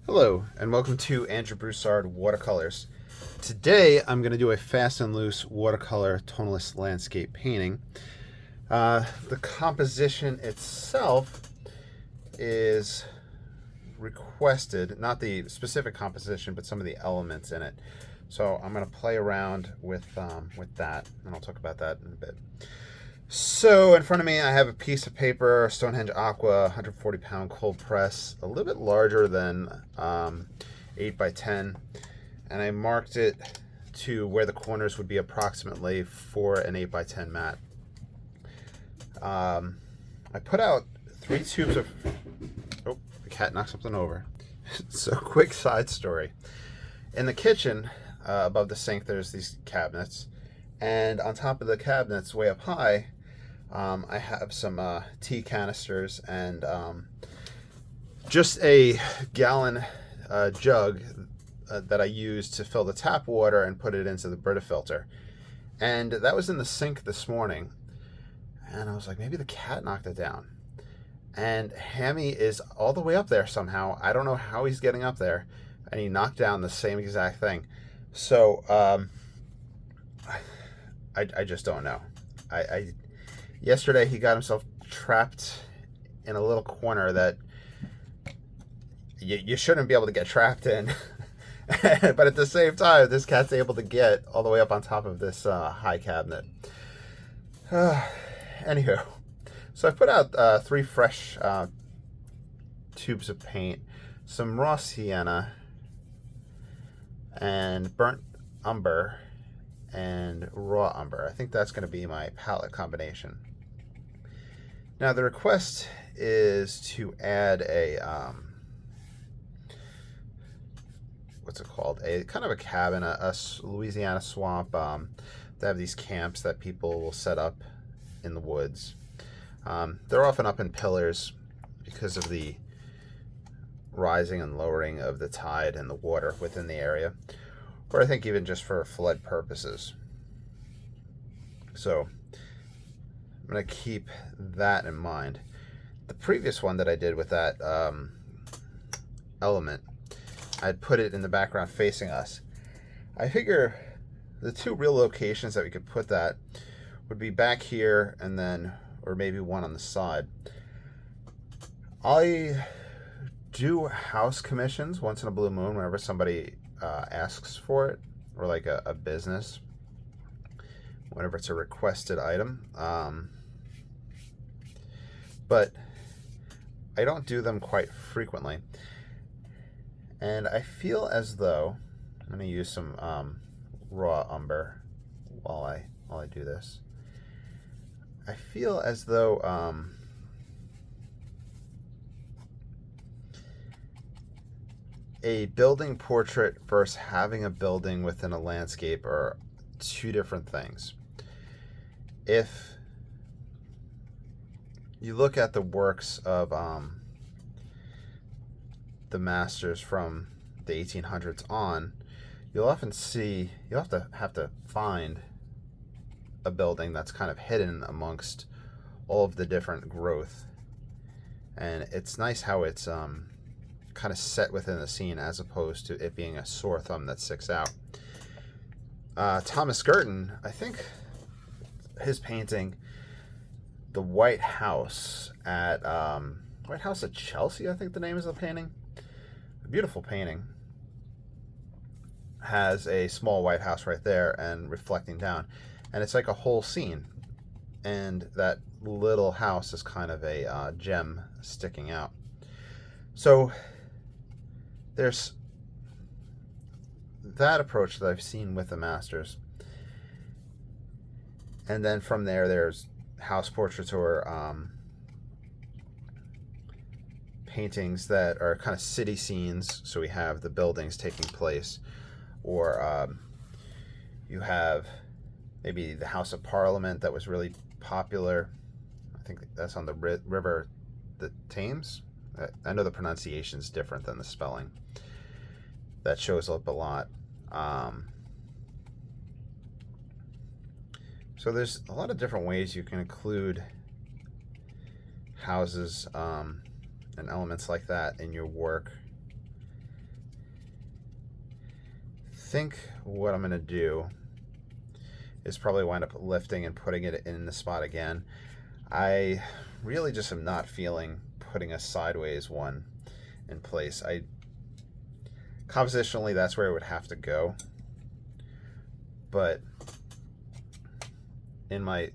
Hello, and welcome to Andrew Broussard Watercolors. Today, I'm going to do a fast and loose watercolor tonalist landscape painting. The composition itself is requested, not the specific composition, but some of the elements in it. So I'm going to play around with that, and I'll talk about that in a bit. So in front of me, I have a piece of paper, Stonehenge Aqua, 140-pound cold press, a little bit larger than 8 by 10, and I marked it to where the corners would be approximately for an 8 by 10 mat. I put out 3 tubes of... Oh, the cat knocked something over. So quick side story. In the kitchen, above the sink, there's these cabinets, and on top of the cabinets, way up high, I have some tea canisters and just a gallon jug that I use to fill the tap water and put it into the Brita filter. And that was in the sink this morning. And I was like, maybe the cat knocked it down. And Hammy is all the way up there somehow. I don't know how he's getting up there. And he knocked down the same exact thing. So I just don't know. Yesterday he got himself trapped in a little corner that you shouldn't be able to get trapped in. But at the same time, this cat's able to get all the way up on top of this high cabinet. Anywho, so I put out 3 fresh tubes of paint, some raw sienna, and burnt umber, and raw umber. I think that's going to be my palette combination. Now the request is to add a what's it called? A kind of a cabin, a Louisiana swamp. They have these camps that people will set up in the woods. They're often up in pillars because of the rising and lowering of the tide and the water within the area, or I think even just for flood purposes. So I'm going to keep that in mind. The previous one that I did with that element, I'd put it in the background facing us. I figure the 2 real locations that we could put that would be back here and then, or maybe one on the side. I do house commissions once in a blue moon whenever somebody asks for it, or like a business, whenever it's a requested item. But I don't do them quite frequently. And I feel as though I'm going to use some raw umber while I do this. I feel as though a building portrait versus having a building within a landscape are 2 different things. If you look at the works of the masters from the 1800s on, you'll often see you'll have to find a building that's kind of hidden amongst all of the different growth, and it's nice how it's kind of set within the scene as opposed to it being a sore thumb that sticks out. Thomas Girton, I think his painting, the White House at Chelsea, I think the name is of the painting. A beautiful painting. Has a small White House right there and reflecting down, and it's like a whole scene, and that little house is kind of a gem sticking out. So there's that approach that I've seen with the masters, and then from there's house portraits or paintings that are kind of city scenes. So we have the buildings taking place, or you have maybe the House of Parliament that was really popular. I think that's on the river, the Thames. I know the pronunciation is different than the spelling. That shows up a lot. So there's a lot of different ways you can include houses and elements like that in your work. think what I'm going to do is probably wind up lifting and putting it in the spot again. I really just am not feeling putting a sideways one in place. Compositionally, that's where it would have to go. But in my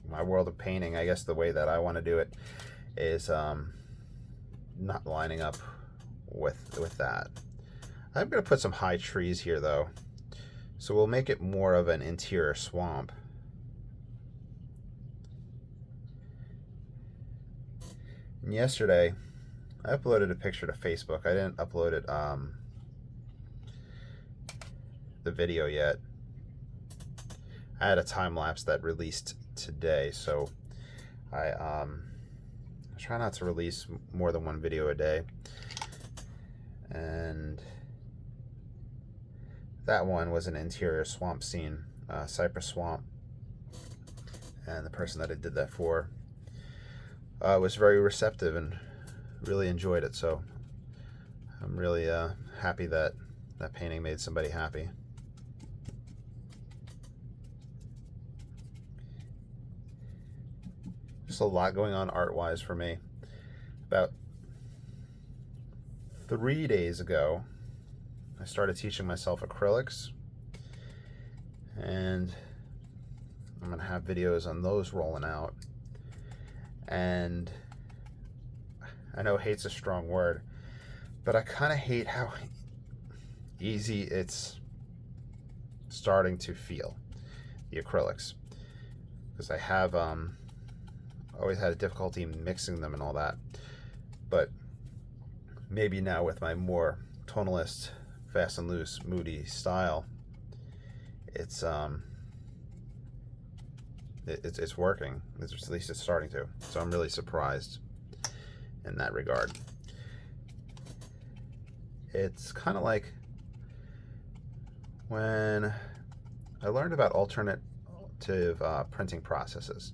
world of painting, I guess the way that I want to do it is not lining up with that. I'm going to put some high trees here though, so we'll make it more of an interior swamp. And yesterday I uploaded a picture to Facebook. I didn't upload it the video yet. I had a time lapse that released today, so I try not to release more than one video a day. And that one was an interior swamp scene, Cypress Swamp, and the person that I did that for was very receptive and really enjoyed it. So I'm really happy that that painting made somebody happy. Just a lot going on art-wise for me. About 3 days ago, I started teaching myself acrylics, and I'm gonna have videos on those rolling out. And I know hate's a strong word, but I kind of hate how easy it's starting to feel, the acrylics, because I have always had a difficulty mixing them and all that. But maybe now with my more tonalist, fast and loose, moody style, it's working. At least it's starting to. So I'm really surprised in that regard. It's kind of like when I learned about alternative printing processes.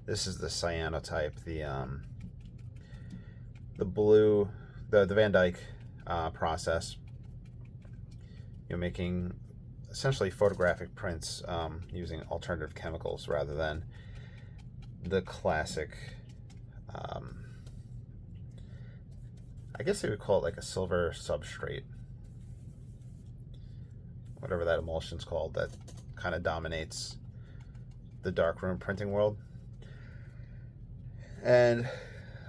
This is the cyanotype, the blue, the Van Dyke process. You're making essentially photographic prints using alternative chemicals rather than the classic, I guess they would call it like a silver substrate, whatever that emulsion's called, that kind of dominates the darkroom printing world. And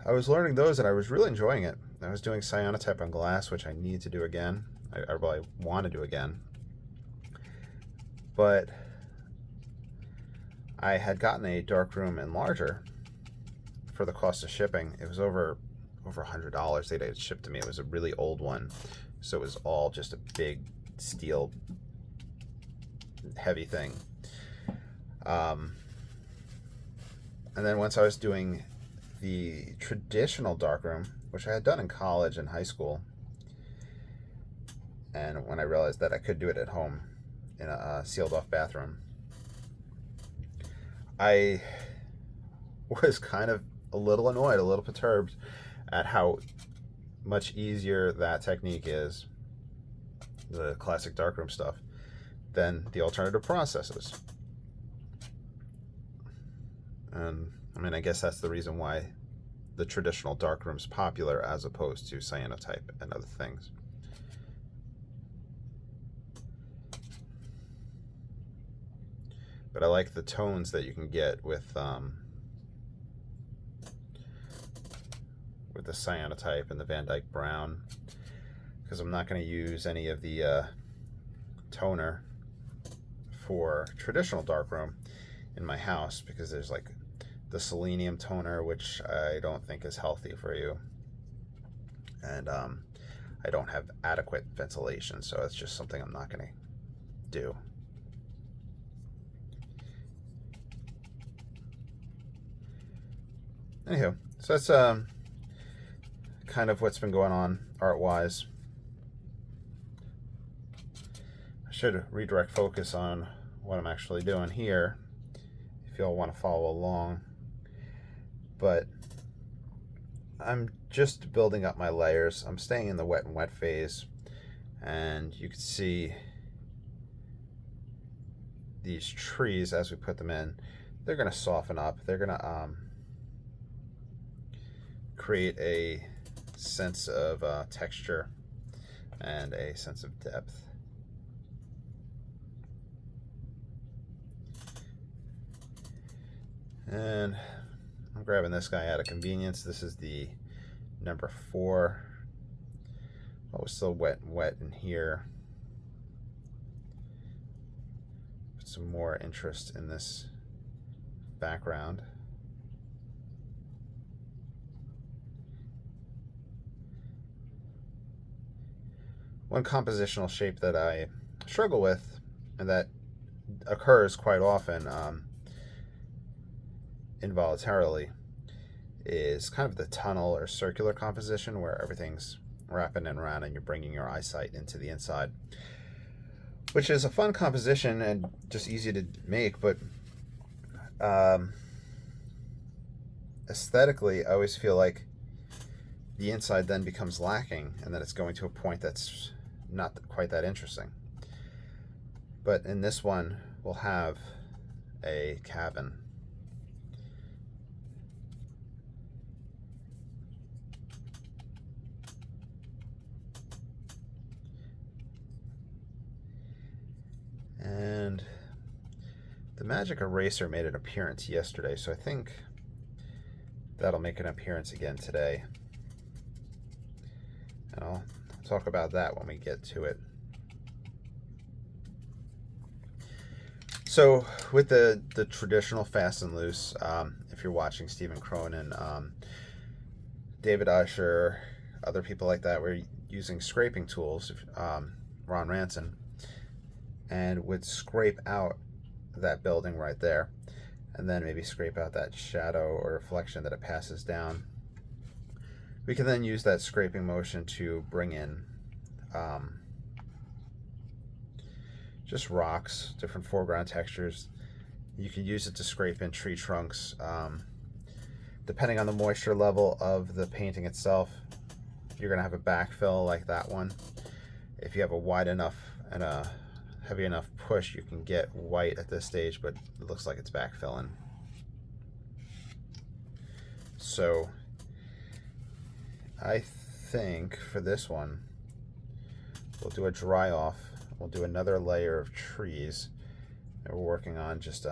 I was learning those and I was really enjoying it. I was doing cyanotype on glass, which I need to do again. I really want to do again. But I had gotten a darkroom enlarger for the cost of shipping. It was over $100 they had shipped to me. It was a really old one, so it was all just a big steel heavy thing. And then once I was doing the traditional darkroom, which I had done in college and high school, and when I realized that I could do it at home in a sealed off bathroom, I was kind of a little annoyed, a little perturbed at how much easier that technique is, the classic darkroom stuff, than the alternative processes. And I mean, I guess that's the reason why the traditional darkroom's popular as opposed to cyanotype and other things. But I like the tones that you can get with the cyanotype and the Van Dyke brown, because I'm not going to use any of the toner for traditional darkroom in my house, because there's like the selenium toner, which I don't think is healthy for you, and I don't have adequate ventilation, so it's just something I'm not going to do. Anywho, so that's kind of what's been going on art-wise. I should redirect focus on what I'm actually doing here if y'all want to follow along. But I'm just building up my layers. I'm staying in the wet and wet phase, And you can see these trees as we put them in, they're going to soften up. They're going to create a sense of texture and a sense of depth. And I'm grabbing this guy out of convenience. This is the number 4. Oh, it's still wet in here. Put some more interest in this background. One compositional shape that I struggle with, and that occurs quite often involuntarily, is kind of the tunnel or circular composition, where everything's wrapping and around and you're bringing your eyesight into the inside, which is a fun composition and just easy to make, but aesthetically I always feel like the inside then becomes lacking, and that it's going to a point that's not quite that interesting. But in this one, we'll have a cabin. And the magic eraser made an appearance yesterday, so I think that'll make an appearance again today. And I'll talk about that when we get to it. So with the traditional fast and loose, if you're watching Stephen Cronin, David Usher, other people like that, we're using scraping tools, Ron Ranson, and would scrape out that building right there, and then maybe scrape out that shadow or reflection that it passes down. We can then use that scraping motion to bring in just rocks, different foreground textures. You can use it to scrape in tree trunks. Depending on the moisture level of the painting itself, you're going to have a backfill like that one. If you have a wide enough and a heavy enough push, you can get white at this stage, but it looks like it's backfilling. So I think for this one, we'll do a dry off. We'll do another layer of trees that we're working on, just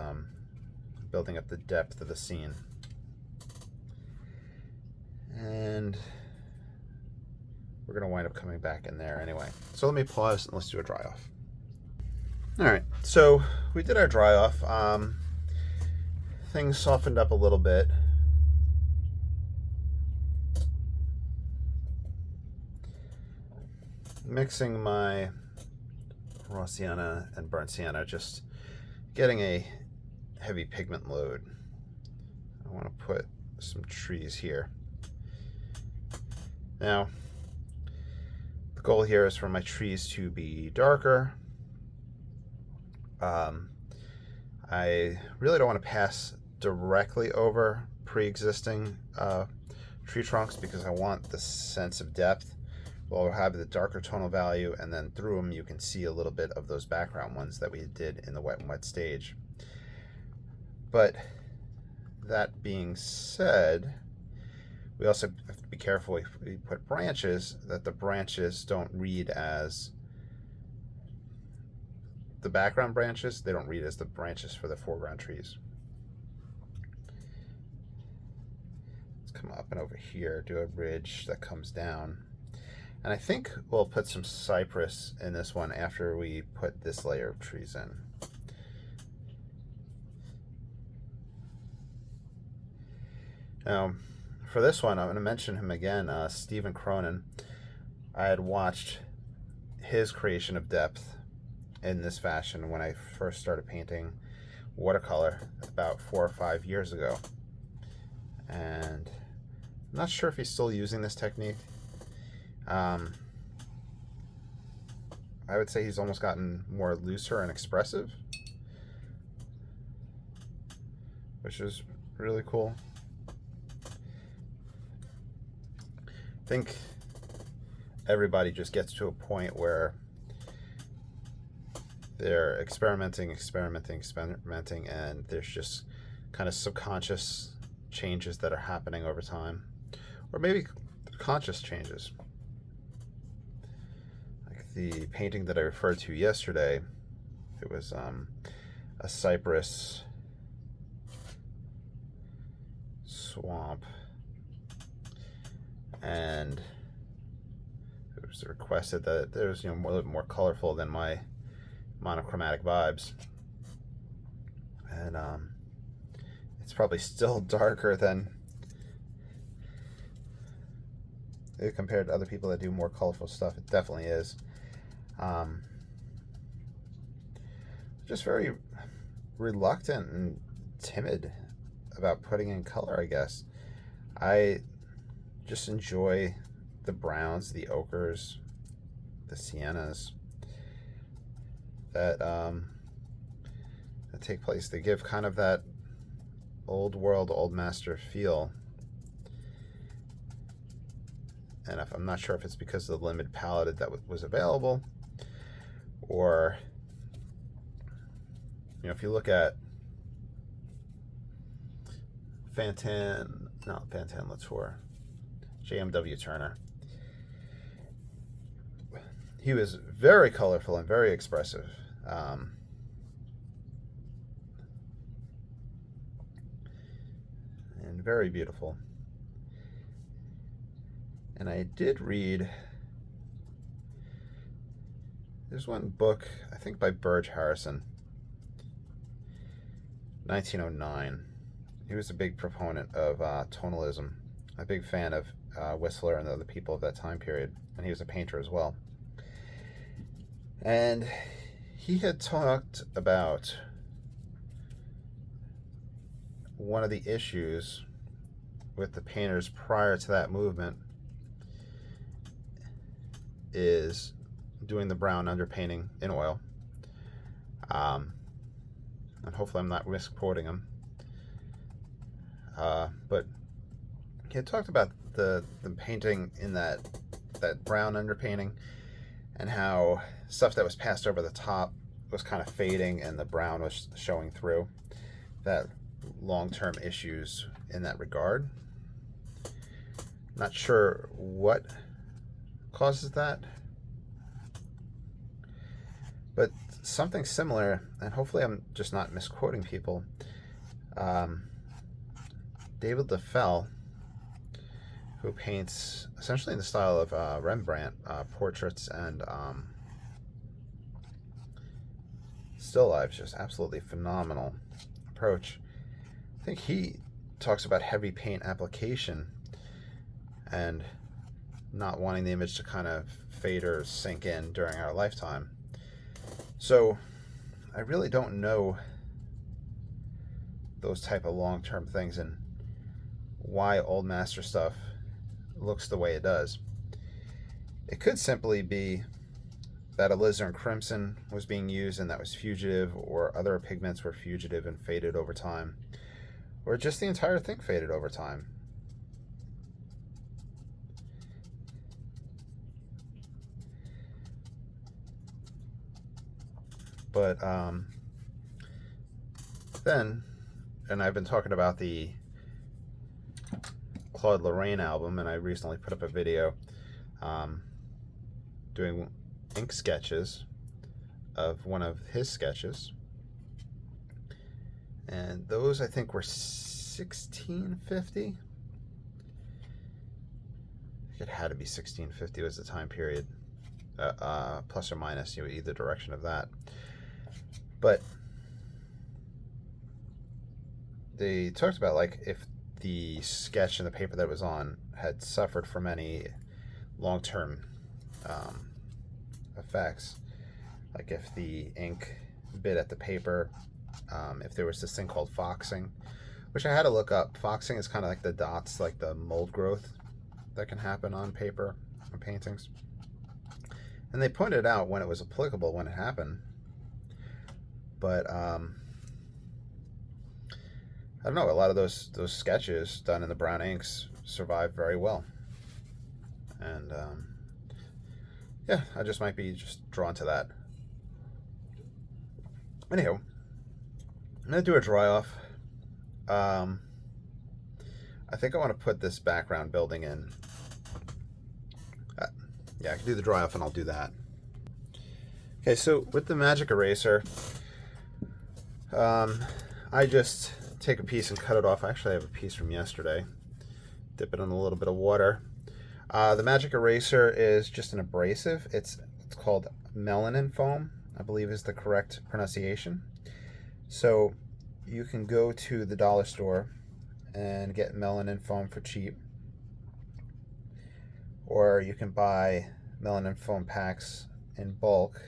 building up the depth of the scene. And we're going to wind up coming back in there anyway. So let me pause and let's do a dry off. All right, so we did our dry off. Things softened up a little bit. Mixing my raw sienna and burnt sienna, just getting a heavy pigment load. I want to put some trees here. Now, the goal here is for my trees to be darker. I really don't want to pass directly over pre-existing tree trunks, because I want the sense of depth. We'll have the darker tonal value, and then through them you can see a little bit of those background ones that we did in the wet and wet stage. But that being said, we also have to be careful if we put branches, that the branches don't read as the background branches, they don't read as the branches for the foreground trees. Let's come up and over here, do a ridge that comes down. And I think we'll put some cypress in this one after we put this layer of trees in. Now, for this one, I'm going to mention him again, Stephen Cronin. I had watched his creation of depth in this fashion when I first started painting watercolor about 4 or 5 years ago. And I'm not sure if he's still using this technique. I would say he's almost gotten more looser and expressive, which is really cool. I think everybody just gets to a point where they're experimenting, and there's just kind of subconscious changes that are happening over time, or maybe conscious changes. Like the painting that I referred to yesterday, it was a Cypress Swamp, and it was requested that it was, a little bit more colorful than my monochromatic vibes, and it's probably still darker than compared to other people that do more colorful stuff. It definitely is. Just very reluctant and timid about putting in color, I guess. I just enjoy the browns, the ochres, the siennas that take place. They give kind of that old world, old master feel. And I'm not sure if it's because of the limited palette that was available, or if you look at Fantan Latour, JMW Turner, he was very colorful and very expressive. And very beautiful. And I did read, there's one book, I think by Burge Harrison, 1909. He was a big proponent of tonalism, a big fan of Whistler and the other people of that time period, and he was a painter as well. And he had talked about one of the issues with the painters prior to that movement is doing the brown underpainting in oil. And hopefully I'm not misquoting him. But he had talked about the painting in that brown underpainting, and how stuff that was passed over the top was kind of fading and the brown was showing through. That long-term issues in that regard. Not sure what causes that, but something similar, and hopefully I'm just not misquoting people. David Leffel, who paints essentially in the style of Rembrandt, portraits and still lifes, just absolutely phenomenal approach. I think he talks about heavy paint application and not wanting the image to kind of fade or sink in during our lifetime. So I really don't know those type of long-term things and why old master stuff looks the way it does. It could simply be that alizarin crimson was being used and that was fugitive, or other pigments were fugitive and faded over time, or just the entire thing faded over time. But then, and I've been talking about the Claude Lorraine album, and I recently put up a video doing ink sketches of one of his sketches, and those I think were 1650. It had to be 1650 was the time period, plus or minus, either direction of that. But they talked about, like, if the sketch and the paper that it was on had suffered from any long-term effects, like if the ink bit at the paper, if there was this thing called foxing, which I had to look up. Foxing is kind of like the dots, like the mold growth that can happen on paper, on paintings. And they pointed out when it was applicable, when it happened. But I don't know, a lot of those sketches done in the brown inks survived very well. And yeah, I just might be just drawn to that. Anyhow, I'm going to do a dry off. I think I want to put this background building in. Yeah, I can do the dry off and I'll do that. Okay, so with the magic eraser, I just take a piece and cut it off. I actually have a piece from yesterday. Dip it in a little bit of water. The magic eraser is just an abrasive. It's called melanin foam, I believe is the correct pronunciation. So you can go to the dollar store and get melanin foam for cheap, or you can buy melanin foam packs in bulk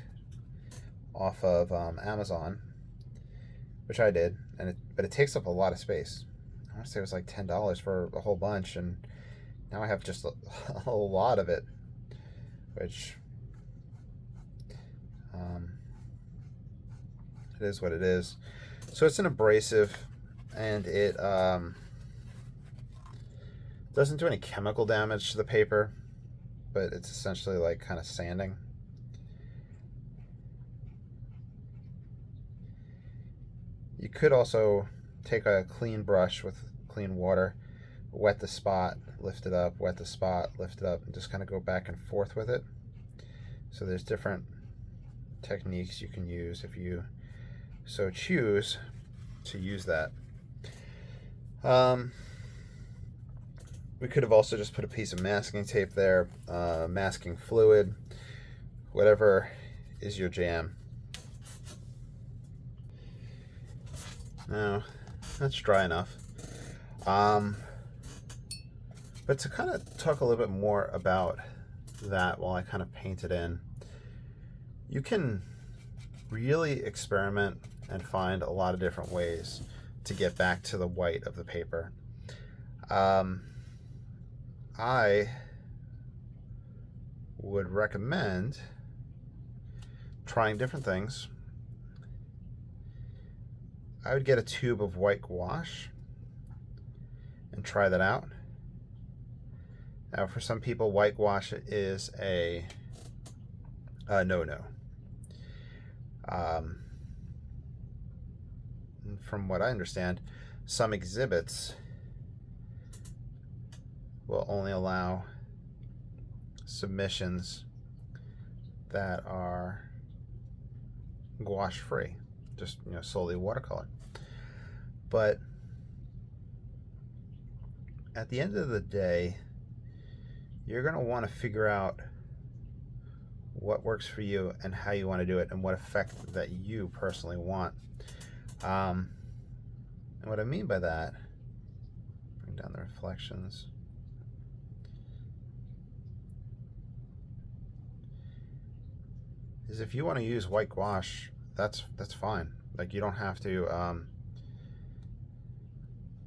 off of Amazon, which I did, but it takes up a lot of space. I want to say it was like $10 for a whole bunch, and now I have just a lot of it, which it is what it is. So it's an abrasive, and it doesn't do any chemical damage to the paper, but it's essentially like kind of sanding. You could also take a clean brush with clean water, wet the spot, lift it up, wet the spot, lift it up, and just kind of go back and forth with it. So there's different techniques you can use if you so choose to use that. We could have also just put a piece of masking tape there, masking fluid, whatever is your jam. Now, that's dry enough. But to kind of talk a little bit more about that while I kind of paint it in, you can really experiment and find a lot of different ways to get back to the white of the paper. I would recommend trying different things. I would get a tube of white gouache and try that out. Now, for some people, white gouache is a no-no. From what I understand, some exhibits will only allow submissions that are gouache free, just solely watercolor. But at the end of the day, you're going to want to figure out what works for you and how you want to do it and what effect that you personally want. And what I mean by that, bring down the reflections. Is if you want to use white gouache, that's fine. Like, you don't have to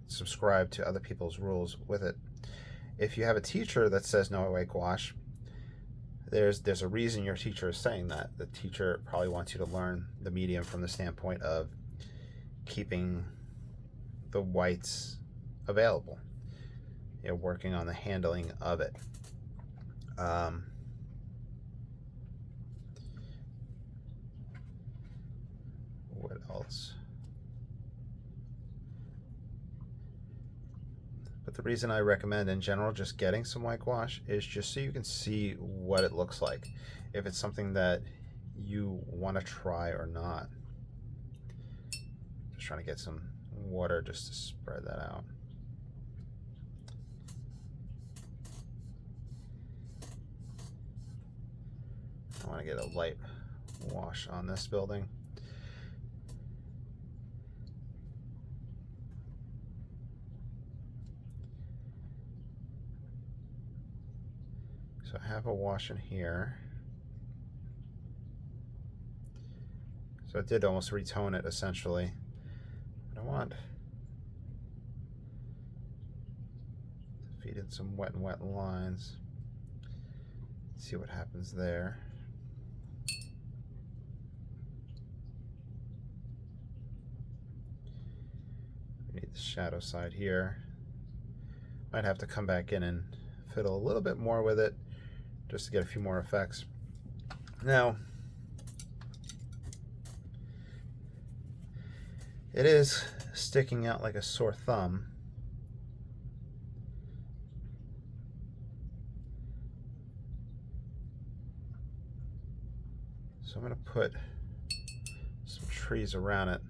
subscribe to other people's rules with it. If you have a teacher that says no white gouache, there's a reason your teacher is saying that. The teacher probably wants you to learn the medium from the standpoint of keeping the whites available, working on the handling of it. What else? But the reason I recommend in general just getting some white gouache is just so you can see what it looks like, if it's something that you want to try or not. Just trying to get some water just to spread that out. I want to get a light wash on this building. So I have a wash in here. So it did almost retone it essentially. But I want to feed in some wet and wet lines. See what happens there. We need the shadow side here. Might have to come back in and fiddle a little bit more with it just to get a few more effects. Now, It is sticking out like a sore thumb. So I'm going to put some trees around it.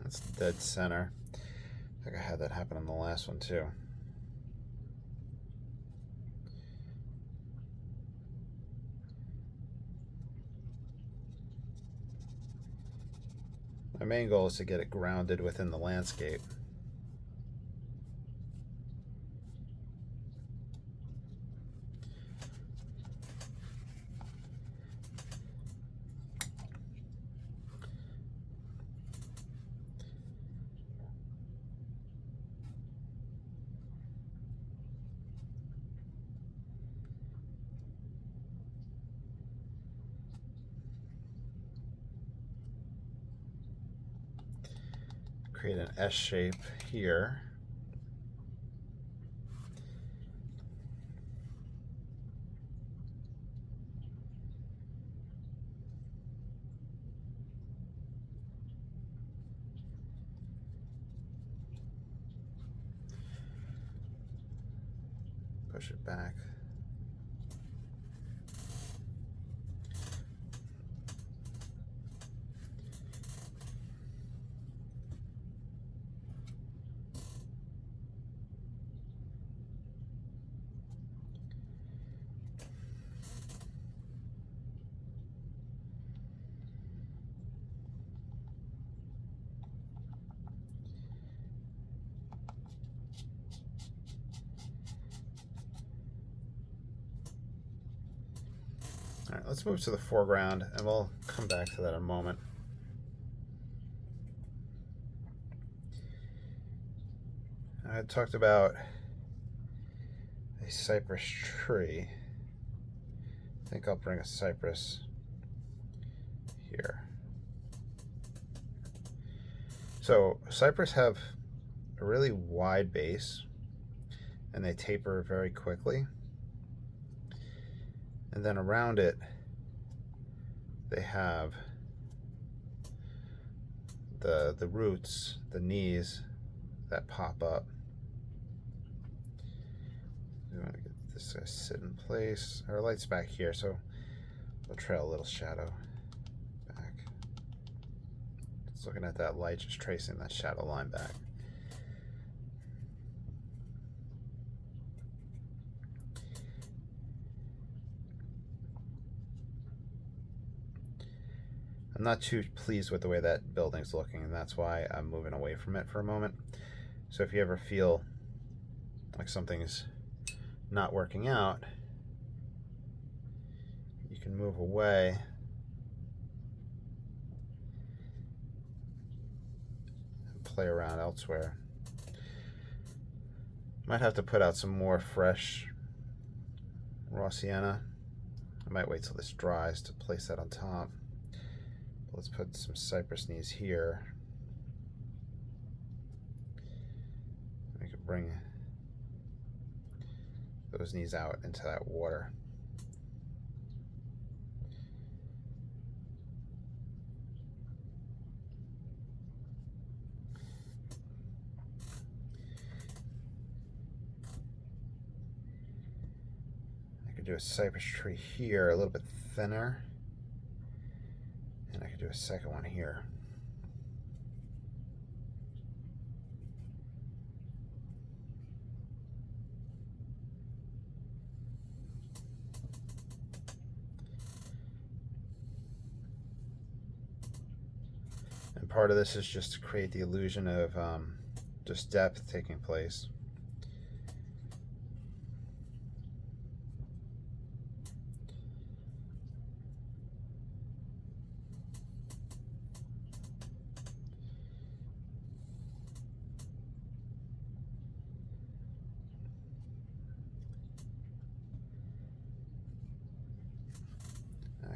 That's dead center. I think I had that happen on the last one too. My main goal is to get it grounded within the landscape. Create an S shape here. Push it back. All right, let's move to the foreground, and we'll come back to that in a moment. I had talked about a cypress tree. I think I'll bring a cypress here. So cypress have a really wide base, and they taper very quickly. And then around it, they have the roots, the knees that pop up. We want to get this guy sit in place. Our light's back here, so we'll trail a little shadow back. Just looking at that light, just tracing that shadow line back. I'm not too pleased with the way that building's looking, and that's why I'm moving away from it for a moment. So if you ever feel like something's not working out, you can move away and play around elsewhere. Might have to put out some more fresh raw sienna. I might wait till this dries to place that on top. Let's put some cypress knees here. We can bring those knees out into that water. I could do a cypress tree here, a little bit thinner. And I could do a second one here. And part of this is just to create the illusion of just depth taking place.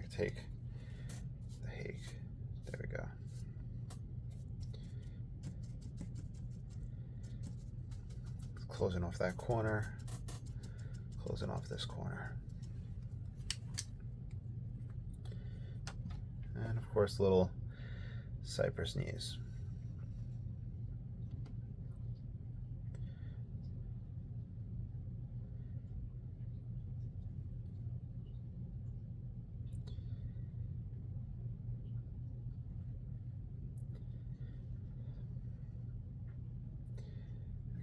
could take the Hague. There we go. Closing off that corner, closing off this corner. And of course, little cypress knees.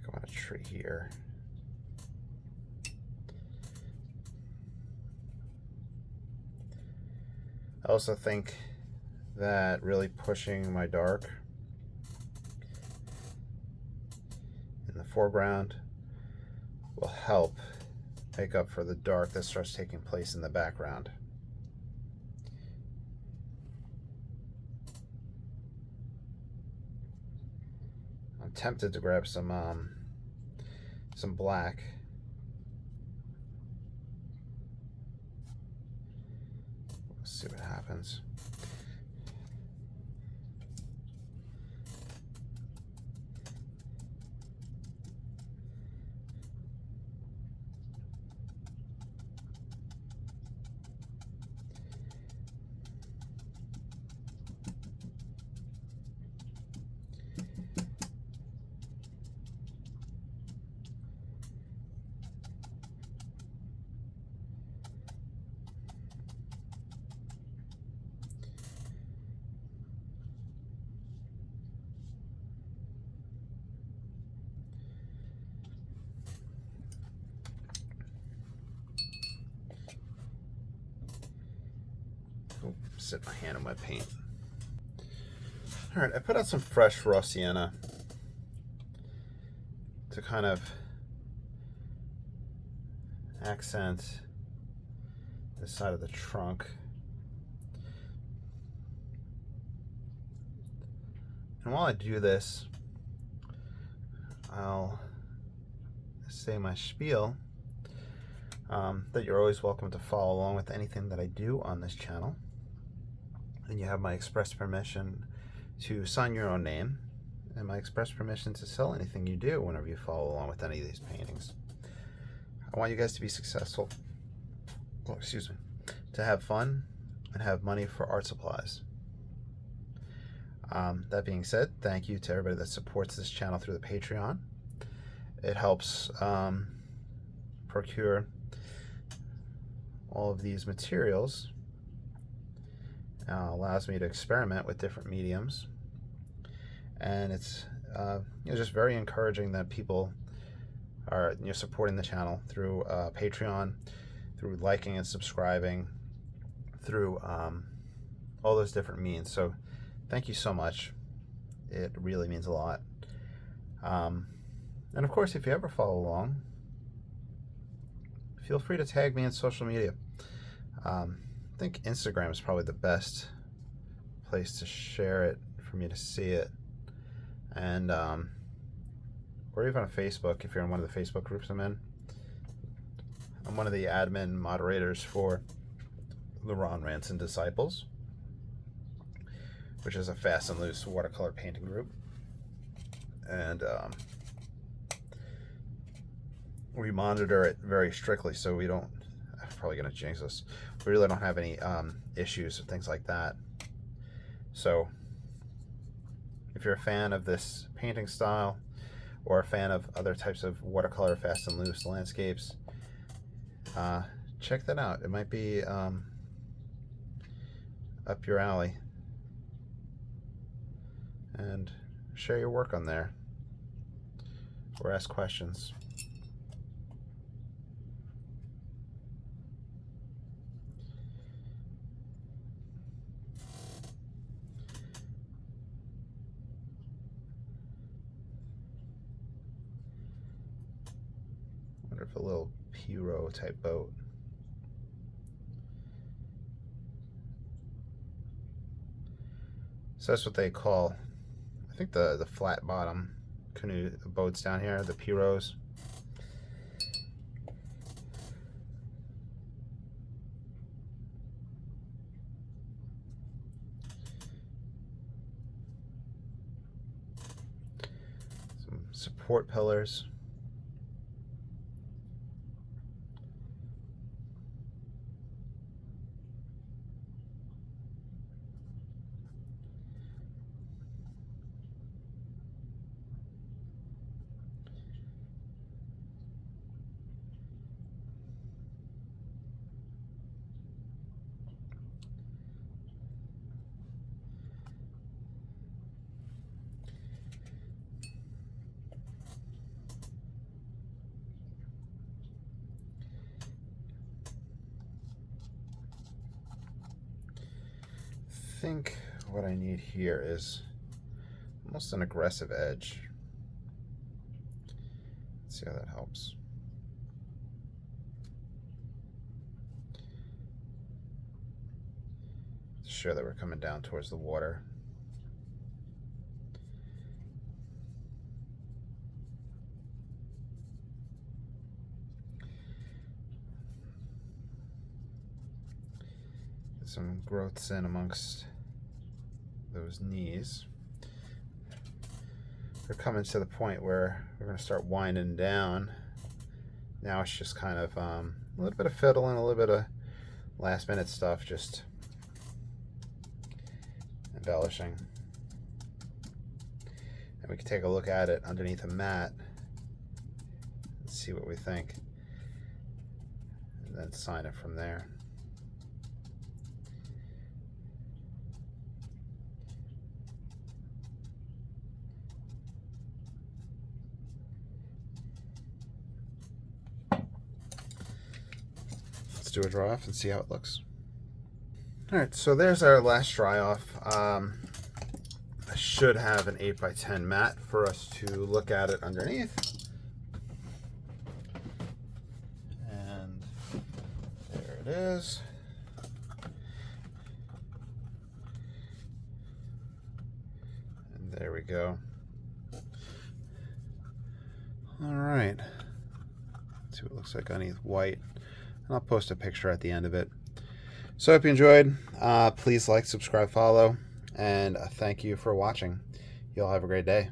I want a tree here. I also think that really pushing my dark in the foreground will help make up for the dark that starts taking place in the background. I'm tempted to grab some black. Let's see what happens. Sit my hand in my paint. All right, I put out some fresh raw sienna to kind of accent the side of the trunk. And while I do this, I'll say my spiel that you're always welcome to follow along with anything that I do on this channel. And you have my express permission to sign your own name and my express permission to sell anything you do whenever you follow along with any of these paintings. I want you guys to be successful, to have fun and have money for art supplies. That being said, thank you to everybody that supports this channel through the Patreon. It helps procure all of these materials. Allows me to experiment with different mediums, and it's just very encouraging that people are supporting the channel through Patreon, through liking and subscribing, through all those different means. So thank you so much. It really means a lot. And of course, if you ever follow along, feel free to tag me on social media. I think Instagram is probably the best place to share it, for me to see it, and or even on Facebook if you're in one of the Facebook groups I'm in. I'm one of the admin moderators for the Ron Ranson Disciples, which is a fast and loose watercolor painting group, and we monitor it very strictly so we don't, I'm probably going to jinx us, we really don't have any issues or things like that. So if you're a fan of this painting style or a fan of other types of watercolor fast and loose landscapes, check that out. It might be up your alley, and share your work on there or ask questions. Wonder if a little Piro type boat. So that's what they call, I think, the flat bottom canoe boats down here, the Piros. support pillars. I think what I need here is almost an aggressive edge. Let's see how that helps. To show that we're coming down towards the water. Get some growths in amongst those knees. We're coming to the point where we're going to start winding down. Now it's just kind of a little bit of fiddling, a little bit of last minute stuff, just embellishing. And we can take a look at it underneath a mat and see what we think, and then sign it from there. Do a dry off and see how it looks. All right, so there's our last dry off. I should have an 8x10 mat for us to look at it underneath. And there it is. And there we go. All right. Let's see what it looks like underneath white. I'll post a picture at the end of it. So I hope you enjoyed. Please like, subscribe, follow, and thank you for watching. You'll have a great day.